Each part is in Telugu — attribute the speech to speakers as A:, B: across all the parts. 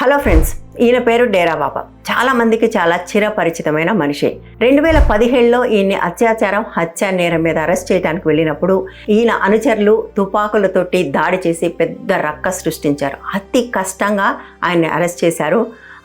A: హలో ఫ్రెండ్స్, ఈయన పేరు డేరా బాబా. చాలా మందికి చాలా చిరపరిచితమైన మనిషి. 2017లో ఈయన్ని అత్యాచారం, హత్య నేరం మీద అరెస్ట్ చేయడానికి వెళ్ళినప్పుడు ఈయన అనుచరులు తుపాకులతోటి దాడి చేసి పెద్ద రక్క సృష్టించారు. అతి కష్టంగా ఆయన్ని అరెస్ట్ చేశారు.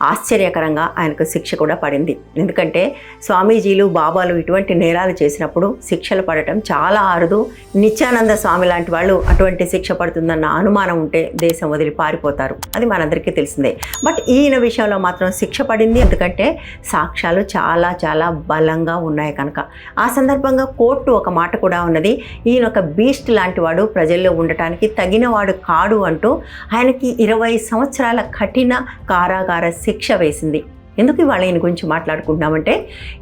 A: ఆశ్చర్యకరంగా ఆయనకు శిక్ష కూడా పడింది. ఎందుకంటే స్వామీజీలు, బాబాలు ఇటువంటి నేరాలు చేసినప్పుడు శిక్షలు పడటం చాలా అరుదు. నిత్యానంద స్వామి లాంటి వాళ్ళు అటువంటి శిక్ష పడుతుందన్న అనుమానం ఉంటే దేశం వదిలి పారిపోతారు. అది మనందరికీ తెలిసిందే. బట్ ఈయన విషయంలో మాత్రం శిక్ష పడింది. ఎందుకంటే సాక్ష్యాలు చాలా చాలా బలంగా ఉన్నాయి కనుక. ఆ సందర్భంగా కోర్టు ఒక మాట కూడా ఉన్నది, ఈయన ఒక బీస్ట్ లాంటి వాడు, ప్రజల్లో ఉండటానికి తగినవాడు కాడు అంటూ ఆయనకి 20 సంవత్సరాల కఠిన కారాగార శిక్ష వేసింది. ఎందుకు ఇవాళ ఈయన గురించి మాట్లాడుకుంటున్నామంటే,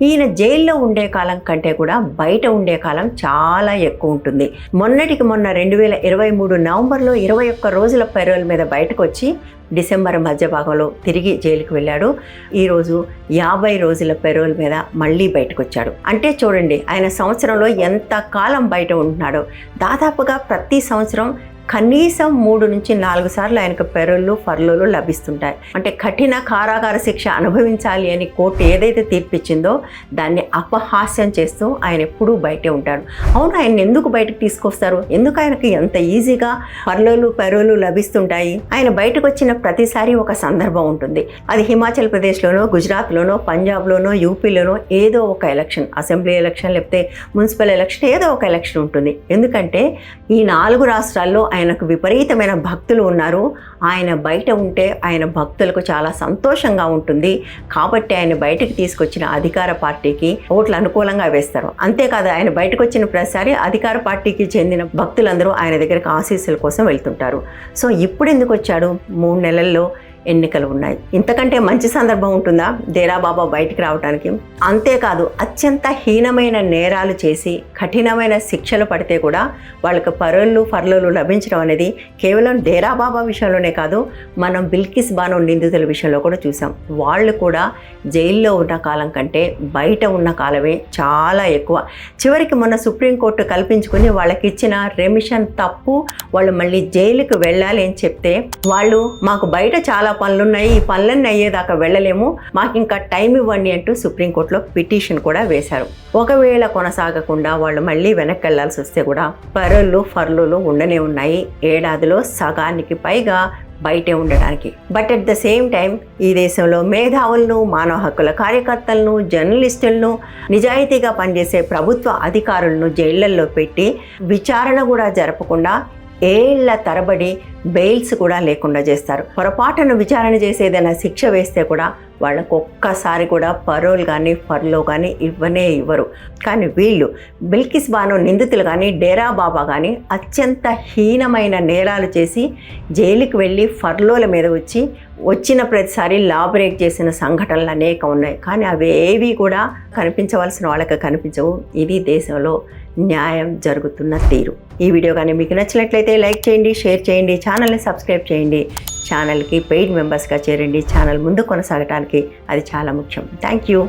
A: ఈయన జైల్లో ఉండే కాలం కంటే కూడా బయట ఉండే కాలం చాలా ఎక్కువ ఉంటుంది. మొన్నటికి మొన్న 2023 నవంబర్లో 21 రోజుల పెరోల్ మీద బయటకు వచ్చి డిసెంబర్ మధ్య భాగంలో తిరిగి జైలుకి వెళ్ళాడు. ఈరోజు 50 రోజుల పెరోల్ మీద మళ్ళీ బయటకు వచ్చాడు. అంటే చూడండి, ఆయన సంవత్సరంలో ఎంత కాలం బయట ఉంటున్నాడో. దాదాపుగా ప్రతి సంవత్సరం కనీసం 3 నుంచి 4 సార్లు ఆయనకు పెరోళ్ళు, ఫర్లోలు లభిస్తుంటాయి. అంటే కఠిన కారాగార శిక్ష అనుభవించాలి అని కోర్టు ఏదైతే తీర్పిచ్చిందో దాన్ని అపహాస్యం చేస్తూ ఆయన ఎప్పుడూ బయటే ఉంటాడు. అవును, ఆయన ఎందుకు బయటకు తీసుకొస్తారు? ఎందుకు ఆయనకి ఎంత ఈజీగా ఫర్లోలు, పెరోలు లభిస్తుంటాయి? ఆయన బయటకు వచ్చిన ప్రతిసారి ఒక సందర్భం ఉంటుంది. అది హిమాచల్ ప్రదేశ్లోనో, గుజరాత్లోనో, పంజాబ్లోనో, యూపీలోనో ఏదో ఒక ఎలక్షన్, అసెంబ్లీ ఎలక్షన్ లేకపోతే మున్సిపల్ ఎలక్షన్, ఏదో ఒక ఎలక్షన్ ఉంటుంది. ఎందుకంటే ఈ 4 రాష్ట్రాల్లో ఆయనకు విపరీతమైన భక్తులు ఉన్నారు. ఆయన బయట ఉంటే ఆయన భక్తులకు చాలా సంతోషంగా ఉంటుంది. కాబట్టి ఆయన బయటకు తీసుకొచ్చిన అధికార పార్టీకి ఓట్లు అనుకూలంగా వేస్తారు. అంతేకాదు, ఆయన బయటకు వచ్చిన ప్రతిసారి అధికార పార్టీకి చెందిన భక్తులందరూ ఆయన దగ్గరికి ఆశీస్సుల కోసం వెళ్తుంటారు. సో ఇప్పుడు ఎందుకు వచ్చాడు? 3 నెలల్లో ఎన్నికలు ఉన్నాయి. ఇంతకంటే మంచి సందర్భం ఉంటుందా డేరా బాబా బయటికి రావడానికి? అంతేకాదు, అత్యంత హీనమైన నేరాలు చేసి కఠినమైన శిక్షలు పడితే కూడా వాళ్ళకి పరోళ్ళు, ఫర్లోలు లభించడం అనేది కేవలం డేరా బాబా విషయంలోనే కాదు, మనం బిల్కిస్ బానో నిందితుల విషయంలో కూడా చూసాం. వాళ్ళు కూడా జైల్లో ఉన్న కాలం కంటే బయట ఉన్న కాలమే చాలా ఎక్కువ. చివరికి మొన్న సుప్రీంకోర్టు కల్పించుకుని వాళ్ళకి ఇచ్చిన రెమిషన్ తప్పు, వాళ్ళు మళ్ళీ జైలుకు వెళ్ళాలి అని చెప్తే వాళ్ళు మాకు బయట చాలా పనులున్నాయి, ఈ పనులన్నీ అయ్యేదాకా వెళ్ళలేము, మాకు ఇంకా టైం ఇవ్వండి అంటూ సుప్రీంకోర్టులో పిటిషన్ కూడా వేశారు. ఒకవేళ కొనసాగకుండా వాళ్ళు మళ్ళీ వెనక్కి వెళ్లాల్సి వస్తే కూడా పరోళ్ళు, ఫర్లోలు ఉండనే ఉన్నాయి. ఏడాదిలో సగానికి పైగా బయటే ఉండడానికి. But at the same time ఈ దేశంలో మేధావులను, మానవ హక్కుల కార్యకర్తలను, జర్నలిస్టులను, నిజాయితీగా పనిచేసే ప్రభుత్వ అధికారులను జైళ్లల్లో పెట్టి విచారణ కూడా జరపకుండా ఏళ్ల తరబడి బెయిల్స్ కూడా లేకుండా చేస్తారు. పొరపాటును విచారణ చేసేదైనా శిక్ష వేస్తే కూడా వాళ్ళకు ఒక్కసారి కూడా పరోల్ కానీ, ఫర్లో కానీ ఇవ్వనే ఇవ్వరు. కానీ వీళ్ళు బిల్కిస్ బానో నిందితులు కానీ, డేరా బాబా కానీ అత్యంత హీనమైన నేరాలు చేసి జైలుకి వెళ్ళి ఫర్లోల మీద వచ్చిన ప్రతిసారి లా బ్రేక్ చేసిన సంఘటనలు అనేక ఉన్నాయి. కానీ అవి ఏవి కూడా కనిపించవలసిన వాళ్ళకి కనిపించవు. ఇది దేశంలో న్యాయం జరుగుతున్న తీరు. ఈ వీడియో కానీ మీకు నచ్చినట్లయితే లైక్ చేయండి, షేర్ చేయండి, ఛానల్ని సబ్స్క్రైబ్ చేయండి, ఛానల్కి పెయిడ్ మెంబర్స్గా చేరండి. ఛానల్ ముందు కొనసాగడానికి అది చాలా ముఖ్యం. Thank you.